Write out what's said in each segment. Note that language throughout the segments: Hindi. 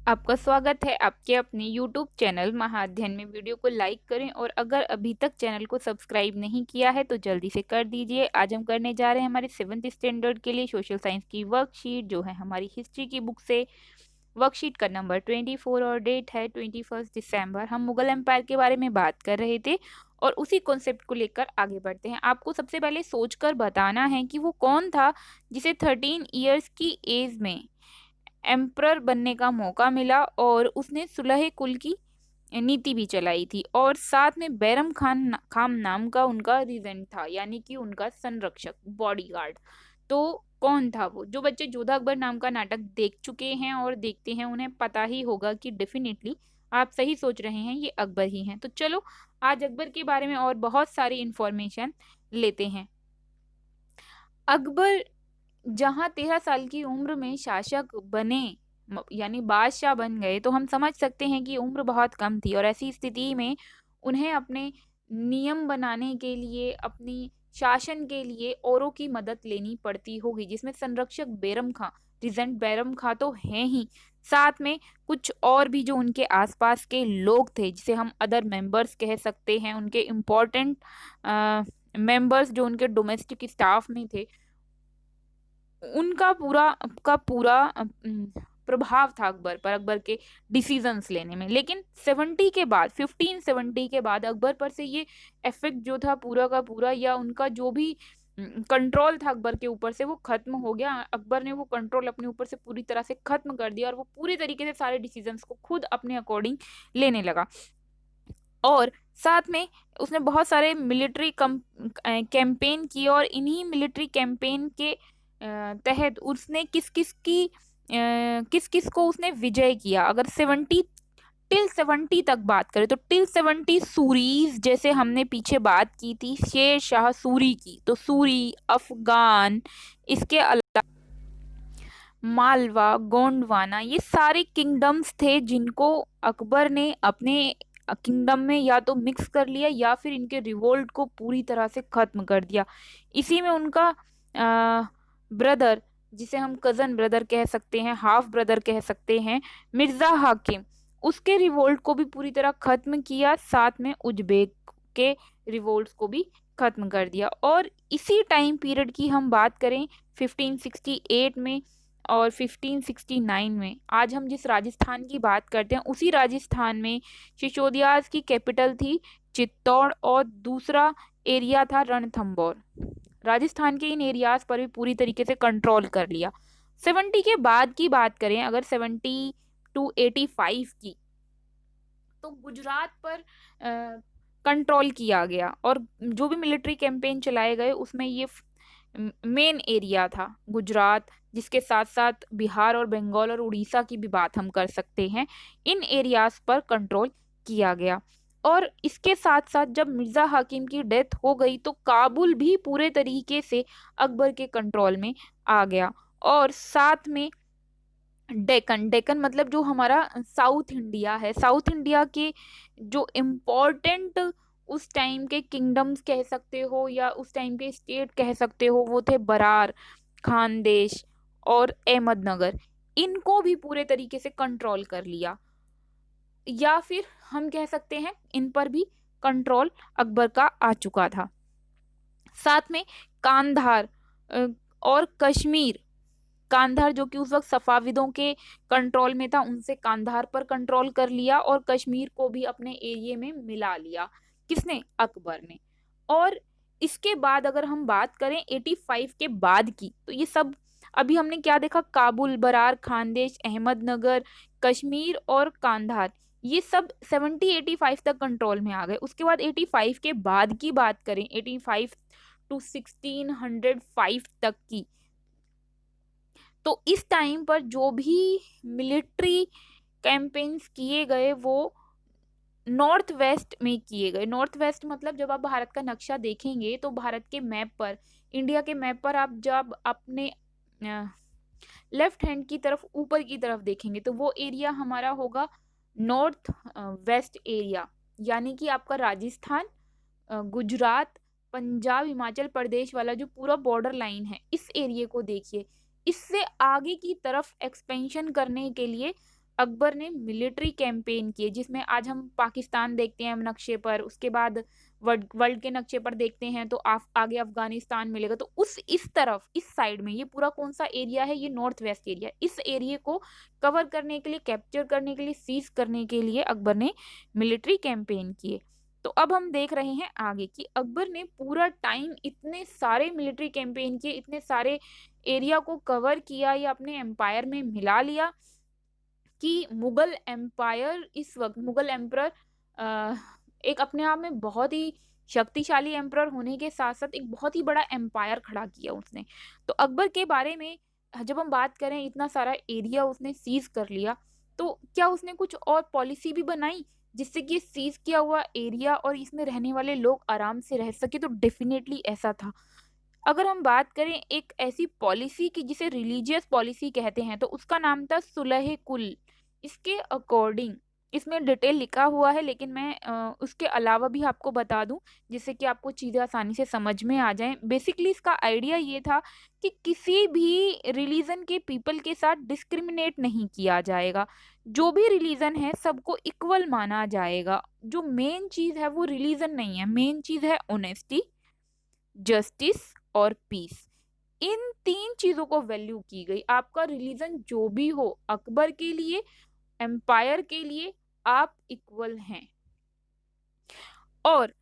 आपका स्वागत है आपके अपने YouTube चैनल महाअध्ययन में। वीडियो को लाइक करें और अगर अभी तक चैनल को सब्सक्राइब नहीं किया है तो जल्दी से कर दीजिए। आज हम करने जा रहे हैं हमारे 7th स्टैंडर्ड के लिए सोशल साइंस की वर्कशीट, जो है हमारी हिस्ट्री की बुक से। वर्कशीट का नंबर 24 और डेट है 21 दिसंबर। हम मुगल एम्पायर के बारे में बात कर रहे थे और उसी कॉन्सेप्ट को लेकर आगे बढ़ते हैं। आपको सबसे पहले सोचकर बताना है कि वो कौन था जिसे 13 ईयर्स की एज में एम्परर बनने का मौका मिला और उसने सुलह कुल की नीति भी चलाई थी, और साथ में बैरम खाम नाम का उनका रीजेंट था, यानी कि उनका संरक्षक, बॉडीगार्ड। तो कौन था वो? जो बच्चे जोधा अकबर नाम का नाटक देख चुके हैं और देखते हैं उन्हें पता ही होगा कि डेफिनेटली आप सही सोच रहे हैं, ये अकबर ही हैं। तो चलो आज अकबर के बारे में और बहुत सारी इंफॉर्मेशन लेते हैं। अकबर जहाँ 13 साल की उम्र में शासक बने, यानी बादशाह बन गए, तो हम समझ सकते हैं कि उम्र बहुत कम थी और ऐसी स्थिति में उन्हें अपने नियम बनाने के लिए, अपनी शासन के लिए औरों की मदद लेनी पड़ती होगी, जिसमें संरक्षक बैरम खां, रिजेंट बैरम खां तो हैं ही, साथ में कुछ और भी जो उनके आसपास के लोग थे, जिसे हम अदर मेंबर्स कह सकते हैं, उनके इम्पोर्टेंट मेंबर्स जो उनके डोमेस्टिक स्टाफ में थे, उनका पूरा का पूरा प्रभाव था अकबर पर, अकबर के डिसीजंस लेने में। लेकिन 70 के बाद, 1570 के बाद अकबर पर से ये इफेक्ट जो था पूरा का पूरा, या उनका जो भी कंट्रोल था अकबर के ऊपर से, वो खत्म हो गया। अकबर ने वो कंट्रोल अपने ऊपर से पूरी तरह से खत्म कर दिया और वो पूरी तरीके से सारे डिसीजंस को खुद अपने अकॉर्डिंग लेने लगा। और साथ में उसने बहुत सारे मिलिट्री कैंपेन किए और इन्हीं मिलिट्री कैंपेन के तहत उसने किस किस को उसने विजय किया। अगर 70 तक बात करें तो टिल 70 सूरीज, जैसे हमने पीछे बात की थी शेर शाह सूरी की, तो सूरी, अफगान, इसके अलावा मालवा, गोंडवाना, ये सारे किंगडम्स थे जिनको अकबर ने अपने किंगडम में या तो मिक्स कर लिया या फिर इनके रिवोल्ट को पूरी तरह से खत्म कर दिया। इसी में उनका ब्रदर, जिसे हम कजन ब्रदर कह सकते हैं, हाफ ब्रदर कह सकते हैं, मिर्जा हाकिम, उसके रिवोल्ट को भी पूरी तरह खत्म किया, साथ में उज्बेक के रिवोल्ट्स को भी खत्म कर दिया। और इसी टाइम पीरियड की हम बात करें 1568 में और 1569 में, आज हम जिस राजस्थान की बात करते हैं उसी राजस्थान में सिसोदियाज की कैपिटल थी चित्तौड़ और दूसरा एरिया था रणथंभौर। राजस्थान के इन एरियाज पर भी पूरी तरीके से कंट्रोल कर लिया। 70 के बाद की बात करें, अगर 70 टू 85 की, तो गुजरात पर कंट्रोल किया गया और जो भी मिलिट्री कैंपेन चलाए गए उसमें ये मेन एरिया था गुजरात, जिसके साथ साथ बिहार और बंगाल और उड़ीसा की भी बात हम कर सकते हैं। इन एरियाज पर कंट्रोल किया गया और इसके साथ साथ जब मिर्जा हाकिम की डेथ हो गई तो काबुल भी पूरे तरीके से अकबर के कंट्रोल में आ गया। और साथ में डेक्कन, डेक्कन मतलब जो हमारा साउथ इंडिया है, साउथ इंडिया के जो इम्पोर्टेंट उस टाइम के किंगडम्स कह सकते हो या उस टाइम के स्टेट कह सकते हो, वो थे बरार, खानदेश और अहमदनगर। इनको भी पूरे तरीके से कंट्रोल कर लिया, या फिर हम कह सकते हैं इन पर भी कंट्रोल अकबर का आ चुका था। साथ में कांधार और कश्मीर, कांधार जो कि उस वक्त सफाविदों के कंट्रोल में था, उनसे कांधार पर कंट्रोल कर लिया और कश्मीर को भी अपने एरिया में मिला लिया। किसने? अकबर ने। और इसके बाद अगर हम बात करें 85 के बाद की, तो ये सब अभी हमने क्या देखा? काबुल, बरार, खानदेश, अहमदनगर, कश्मीर और कांधार, ये सब 70-85 तक कंट्रोल में आ गए। उसके बाद 85 के बाद की बात करें, 85 टू 1605 तक की, तो इस टाइम पर जो भी मिलिट्री कैंपेन्स किए गए वो नॉर्थ वेस्ट में किए गए। नॉर्थ वेस्ट मतलब जब आप भारत का नक्शा देखेंगे तो भारत के मैप पर, इंडिया के मैप पर, आप जब अपने लेफ्ट हैंड की तरफ ऊपर की तरफ देखेंगे तो वो एरिया हमारा होगा नॉर्थ वेस्ट एरिया, यानी कि आपका राजस्थान, गुजरात, पंजाब, हिमाचल प्रदेश वाला जो पूरा बॉर्डर लाइन है, इस एरिया को देखिए। इससे आगे की तरफ एक्सपेंशन करने के लिए अकबर ने मिलिट्री कैंपेन किए, जिसमें आज हम पाकिस्तान देखते हैं नक्शे पर, उसके बाद वर्ल्ड के नक्शे पर देखते हैं तो आगे अफगानिस्तान मिलेगा। तो उस इस तरफ इस साइड में, ये पूरा कौन सा एरिया है, ये नॉर्थ वेस्ट एरिया, इस एरिया को कवर करने के लिए, कैप्चर करने के लिए, सीज करने के लिए अकबर ने मिलिट्री कैंपेन किए। तो अब हम देख रहे हैं आगे कि अकबर ने पूरा टाइम इतने सारे मिलिट्री कैंपेन किए, इतने सारे एरिया को कवर किया या अपने एम्पायर में मिला लिया कि मुगल एम्पायर, इस वक्त मुगल एम्परर एक अपने आप में बहुत ही शक्तिशाली एम्परर होने के साथ साथ एक बहुत ही बड़ा एम्पायर खड़ा किया उसने। तो अकबर के बारे में जब हम बात करें, इतना सारा एरिया उसने सीज कर लिया, तो क्या उसने कुछ और पॉलिसी भी बनाई जिससे कि सीज किया हुआ एरिया और इसमें रहने वाले लोग आराम से रह सके? तो डेफिनेटली ऐसा था। अगर हम बात करें एक ऐसी पॉलिसी की जिसे रिलीजियस पॉलिसी कहते हैं, तो उसका नाम था सुलह कुल। इसके अकॉर्डिंग, इसमें डिटेल लिखा हुआ है, लेकिन मैं उसके अलावा भी आपको बता दूं जिससे कि आपको चीज़ें आसानी से समझ में आ जाएं। बेसिकली इसका आइडिया ये था कि किसी भी रिलीजन के पीपल के साथ डिस्क्रिमिनेट नहीं किया जाएगा, जो भी रिलीजन है सबको इक्वल माना जाएगा। जो मेन चीज़ है वो रिलीजन नहीं है, मेन चीज़ है ऑनेस्टी, जस्टिस और पीस। इन तीन चीजों को वैल्यू की गई। आपका रिलीजन जो भी हो, अकबर के लिए, एम्पायर के लिए आप इक्वल हैं। और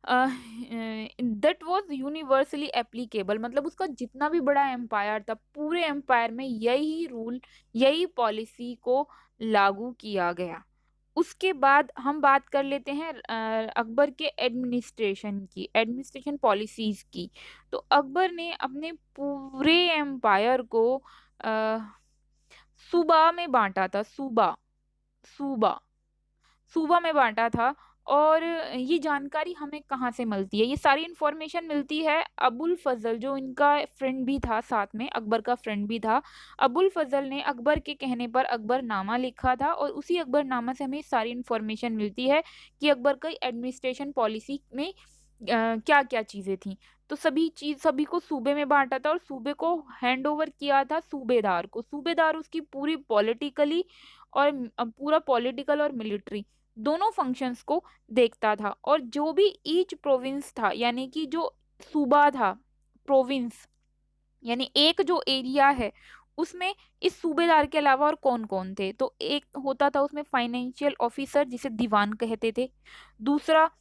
दैट वाज यूनिवर्सली एप्लीकेबल, मतलब उसका जितना भी बड़ा एम्पायर था, पूरे एम्पायर में यही रूल, यही पॉलिसी को लागू किया गया। उसके बाद हम बात कर लेते हैं अकबर के एडमिनिस्ट्रेशन की, एडमिनिस्ट्रेशन पॉलिसीज की। तो अकबर ने अपने पूरे एम्पायर को अ, सूबा में बांटा था, सूबा, सूबा, सूबा में बांटा था। और ये जानकारी हमें कहाँ से मिलती है? ये सारी इंफॉर्मेशन मिलती है अबुल फजल, जो इनका फ्रेंड भी था, साथ में अकबर का फ्रेंड भी था। अबुल फजल ने अकबर के कहने पर अकबरनामा लिखा था, और उसी अकबरनामा से हमें सारी इंफॉर्मेशन मिलती है कि अकबर की एडमिनिस्ट्रेशन पॉलिसी में क्या क्या चीज़ें थी। तो सभी को सूबे में बांटा था, और सूबे को हैंड ओवर किया था सूबेदार को। सूबेदार उसकी पूरी पॉलिटिकली और पूरा पॉलिटिकल और मिलिट्री दोनों फंक्शंस को देखता था। और जो भी ईच प्रोविंस था, यानी कि जो सूबा था, प्रोविंस यानी एक जो एरिया है, उसमें इस सूबेदार के अलावा और कौन कौन थे? तो एक होता था उसमें फाइनेंशियल ऑफिसर, जिसे दीवान कहते थे। दूसरा,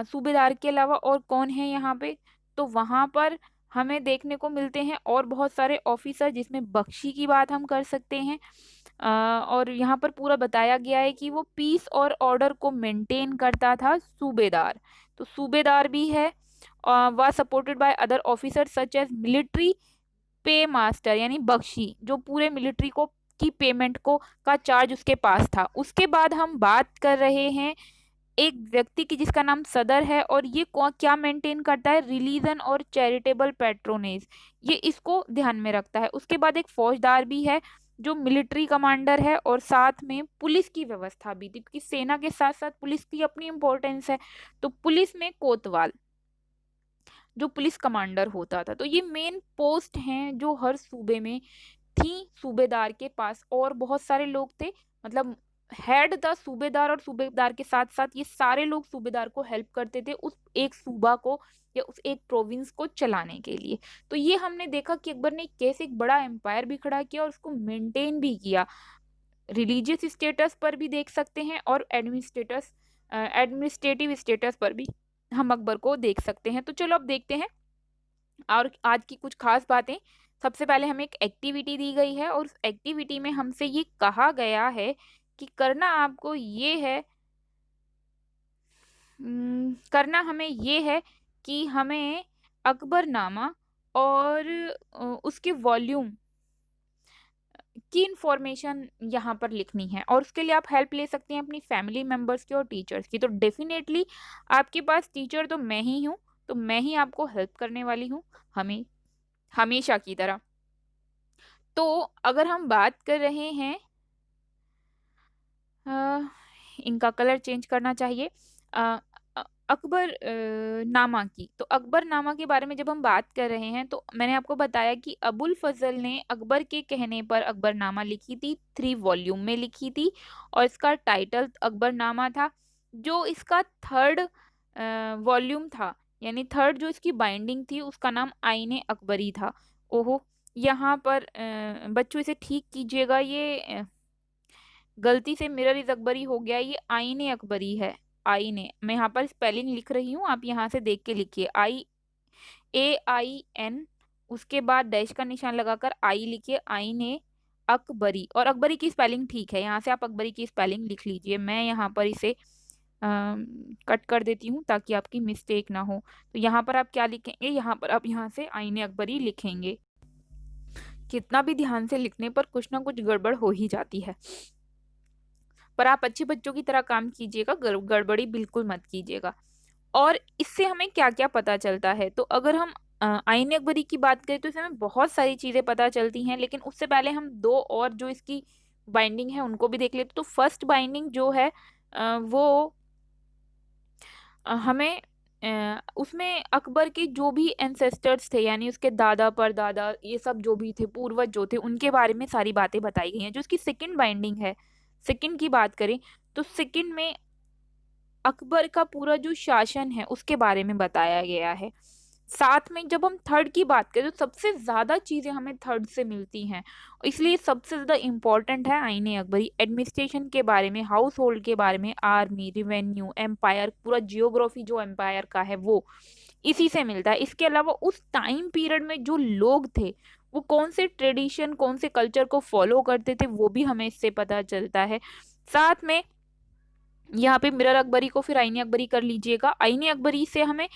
सूबेदार के अलावा और कौन है यहाँ पे? तो वहां पर हमें देखने को मिलते हैं और बहुत सारे ऑफिसर, जिसमें बख्शी की बात हम कर सकते हैं। और यहाँ पर पूरा बताया गया है कि वो पीस और ऑर्डर को मेंटेन करता था सूबेदार। तो सूबेदार भी है, वह supported by other officer such as military pay master, यानी बख्शी, जो पूरे मिलिट्री को की पेमेंट को का चार्ज उसके पास था। उसके बाद हम बात कर रहे हैं एक व्यक्ति की जिसका नाम सदर है, और ये क्या मेंटेन करता है? रिलीजन और चैरिटेबल पैट्रोनेज, ये इसको ध्यान में रखता है। उसके बाद एक फौजदार भी है जो मिलिट्री कमांडर है, और साथ में पुलिस की व्यवस्था भी थी, क्योंकि सेना के साथ साथ पुलिस की अपनी इंपॉर्टेंस है। तो पुलिस में कोतवाल, जो पुलिस कमांडर होता था। तो ये मेन पोस्ट हैं जो हर सूबे में थी सूबेदार के पास। और बहुत सारे लोग थे, मतलब हेड था सूबेदार, और सूबेदार के साथ साथ ये सारे लोग सूबेदार को हेल्प करते थे उस एक सूबा को या उस एक प्रोविंस को चलाने के लिए। तो ये हमने देखा कि अकबर ने कैसे एक बड़ा एम्पायर भी खड़ा किया और उसको मेंटेन भी किया। रिलीजियस स्टेटस पर भी देख सकते हैं, और एडमिनिस्ट्रेटिव स्टेटस पर भी हम अकबर को देख सकते हैं। तो चलो अब देखते हैं और आज की कुछ खास बातें। सबसे पहले हमें एक एक्टिविटी दी गई है, और उस एक्टिविटी में हमसे ये कहा गया है कि करना आपको ये है, करना हमें ये है कि हमें अकबरनामा और उसके वॉल्यूम की इंफॉर्मेशन यहाँ पर लिखनी है। और उसके लिए आप हेल्प ले सकते हैं अपनी फैमिली मेम्बर्स की और टीचर्स की। तो डेफिनेटली आपके पास टीचर तो मैं ही हूँ, तो मैं ही आपको हेल्प करने वाली हूँ, हमें हमेशा की तरह। तो अगर हम बात कर रहे हैं, अ, इनका कलर चेंज करना चाहिए। अकबर नामा की। तो अकबर नामा के बारे में जब हम बात कर रहे हैं तो मैंने आपको बताया कि अबुल फजल ने अकबर के कहने पर अकबरनामा लिखी थी, 3 वॉल्यूम में लिखी थी और इसका टाइटल अकबरनामा था। जो इसका थर्ड वॉल्यूम था, यानी थर्ड जो इसकी बाइंडिंग थी, उसका नाम आईने अकबरी था। ओहो, यहाँ पर बच्चों इसे ठीक कीजिएगा, ये गलती से मिरर इज अकबरी हो गया, ये आईने अकबरी है। आईने, मैं यहाँ पर स्पेलिंग लिख रही हूँ, आप यहाँ से देख के लिखिए। AIN, उसके बाद डैश का निशान लगाकर आई लिखिए, आईने अकबरी। और अकबरी की स्पेलिंग ठीक है, यहाँ से आप अकबरी की स्पेलिंग लिख लीजिए। मैं यहाँ पर इसे कट कर देती हूँ ताकि आपकी मिस्टेक ना हो। तो यहाँ पर आप क्या लिखेंगे, यहाँ पर आप यहाँ से आईने अकबरी लिखेंगे। कितना भी ध्यान से लिखने पर कुछ ना कुछ गड़बड़ हो ही जाती है, पर आप अच्छे बच्चों की तरह काम कीजिएगा, गड़बड़ी बिल्कुल मत कीजिएगा। और इससे हमें क्या क्या पता चलता है, तो अगर हम आईने अकबरी की बात करें तो इससे हमें बहुत सारी चीजें पता चलती हैं, लेकिन उससे पहले हम दो और जो इसकी बाइंडिंग है उनको भी देख लेते। तो फर्स्ट बाइंडिंग जो है वो हमें उसमें अकबर के जो भी एंसेस्टर्स थे, यानी उसके दादा परदादा, ये सब जो भी थे, पूर्वज जो थे, उनके बारे में सारी बातें बताई गई हैं। जो इसकी सेकंड बाइंडिंग है, सेकंड की बात करें तो सेकंड में अकबर का पूरा जो शासन है उसके बारे में बताया गया है। साथ में जब हम थर्ड की बात करें तो सबसे ज्यादा चीजें हमें थर्ड से मिलती हैं, इसलिए सबसे ज्यादा इम्पोर्टेंट है आईने अकबरी। एडमिनिस्ट्रेशन के बारे में, हाउस होल्ड के बारे में, आर्मी, रिवेन्यू, एम्पायर, पूरा जियोग्राफी जो एम्पायर का है वो इसी से मिलता है। इसके अलावा उस टाइम पीरियड में जो लोग थे वो कौन से ट्रेडिशन, कौन से कल्चर को फॉलो करते थे, वो भी हमें इससे पता चलता है। साथ में यहाँ पे मिरर अकबरी को फिर आईने अकबरी कर लीजिएगा। आईने अकबरी से हमें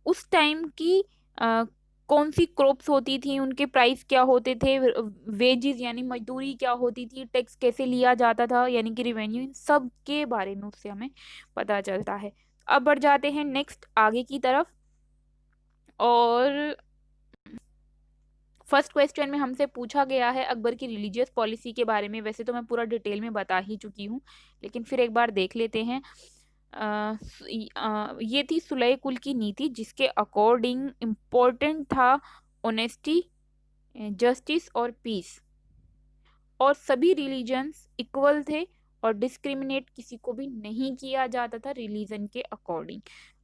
उस टाइम की कौन सी क्रॉप्स होती थी, उनके प्राइस क्या होते थे, वेजेस यानी मजदूरी क्या होती थी, टैक्स कैसे लिया जाता था यानी कि रिवेन्यू, इन सब के बारे में उससे हमें पता चलता है। अब बढ़ जाते हैं नेक्स्ट आगे की तरफ। और फर्स्ट क्वेश्चन में हमसे पूछा गया है अकबर की रिलीजियस पॉलिसी के बारे में। वैसे तो मैं पूरा डिटेल में बता ही चुकी हूँ, लेकिन फिर एक बार देख लेते हैं। ये थी सुलह कुल की नीति, जिसके अकॉर्डिंग इम्पोर्टेंट था ऑनेस्टी, जस्टिस और पीस, और सभी रिलीजन्स इक्वल थे और डिस्क्रिमिनेट किसी को भी नहीं किया जाता था रिलीजन के अकॉर्डिंग।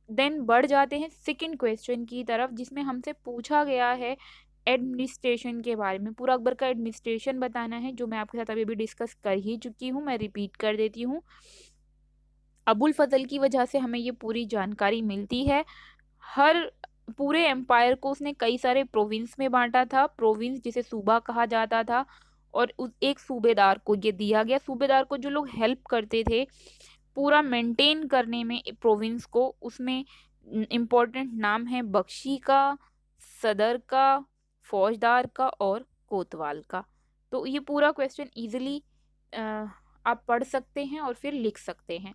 देन बढ़ जाते हैं सेकंड क्वेश्चन की तरफ, जिसमें हमसे पूछा गया है एडमिनिस्ट्रेशन के बारे में। पूरा अकबर का एडमिनिस्ट्रेशन बताना है, जो मैं आपके साथ अभी भी डिस्कस कर ही चुकी हूँ, मैं रिपीट कर देती हूँ। अबुल फजल की वजह से हमें ये पूरी जानकारी मिलती है। हर पूरे एम्पायर को उसने कई सारे प्रोविंस में बांटा था, प्रोविंस जिसे सूबा कहा जाता था, और उस एक सूबेदार को ये दिया गया। सूबेदार को जो लोग हेल्प करते थे पूरा मेंटेन करने में प्रोविंस को, उसमें इम्पोर्टेंट नाम है बख्शी का, सदर का, फौजदार का और कोतवाल का। तो ये पूरा क्वेश्चन इजीली आप पढ़ सकते हैं और फिर लिख सकते हैं।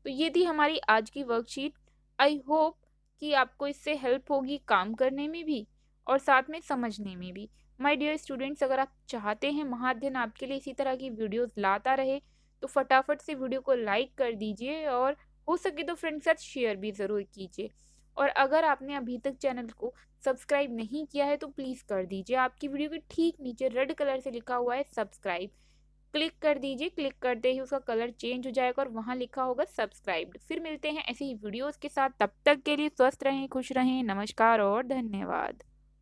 तो ये थी हमारी आज की वर्कशीट। आई होप कि आपको इससे हेल्प होगी काम करने में भी और साथ में समझने में भी। माय डियर स्टूडेंट्स, अगर आप चाहते हैं महाअध्ययन आपके लिए इसी तरह की वीडियोस लाता रहे तो फटाफट से वीडियो को लाइक कर दीजिए और हो सके तो फ्रेंड्स के साथ शेयर भी ज़रूर कीजिए। और अगर आपने अभी तक चैनल को सब्सक्राइब नहीं किया है तो प्लीज़ कर दीजिए। आपकी वीडियो के ठीक नीचे रेड कलर से लिखा हुआ है सब्सक्राइब, क्लिक कर दीजिए। क्लिक करते ही उसका कलर चेंज हो जाएगा और वहाँ लिखा होगा सब्सक्राइब्ड। फिर मिलते हैं ऐसे ही वीडियोस के साथ, तब तक के लिए स्वस्थ रहें, खुश रहें, नमस्कार और धन्यवाद।